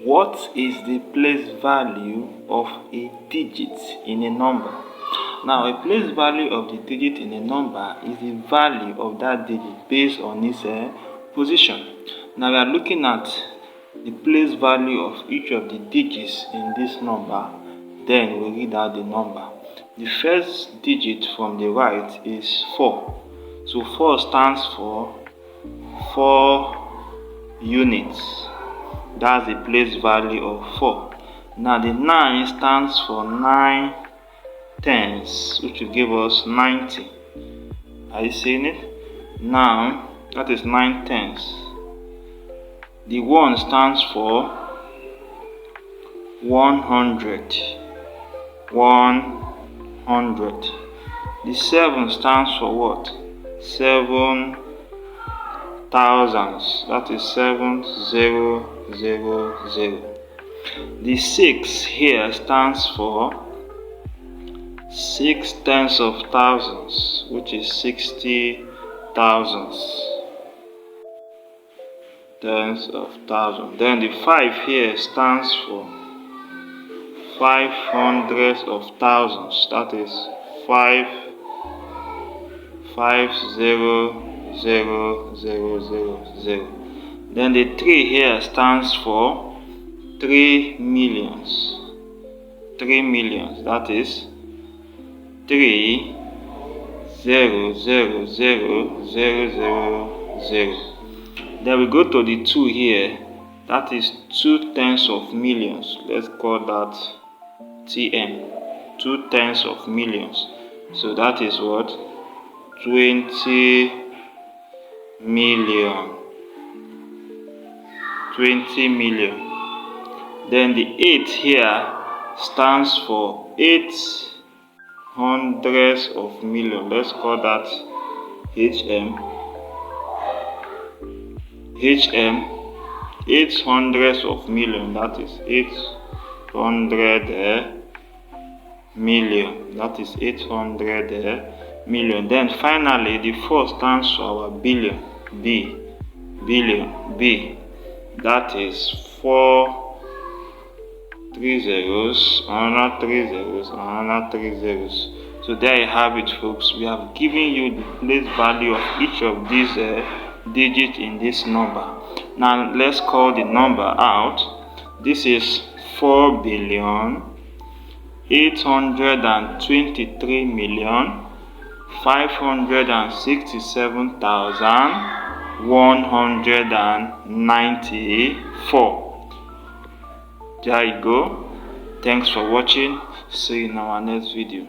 What is the place value of a digit in a number? Now, a place value of the digit in a number is the value of that digit based on its position. Now, we are looking at the place value of each of the digits in this number. Then we read out the number. The first digit from the right is 4. So 4 stands for 4 units. That's the place value of 4. Now the 9 stands for 9 tenths, which will give us 90. Are you seeing it? Now that is 9 tenths. The 1 stands for 100. 100. The 7 stands for what? 7 thousands. That is 7000. The 6 here stands for 6 tenths of thousands, which is 60 thousands. Tenths of thousands. Then the 5 here stands for 5 hundredths of thousands. That is 5,0,0,0,0. Then the 3 here stands for 3 millions. 3 millions. That is 3,0,0,0,0,0,0. Then we go to the 2 here. That is 2 tenths of millions. Let's call that TM. 2 tenths of millions. So that is what? 20 million. 20 million. Then the 8 here stands for 8 hundredths of million. Let's call that HM. HM. 8 hundredths of million. That is 800 million. That is 800 million. Then finally the 4 stands for our billion. Billion. That is 4 3 zeros, another 3 zeros, another 3 zeros. So there you have it, folks. We have given you the place value of each of these digits in this number. Now let's call the number out. This is 4,823,567,194. There you go. Thanks for watching. See you in our next video.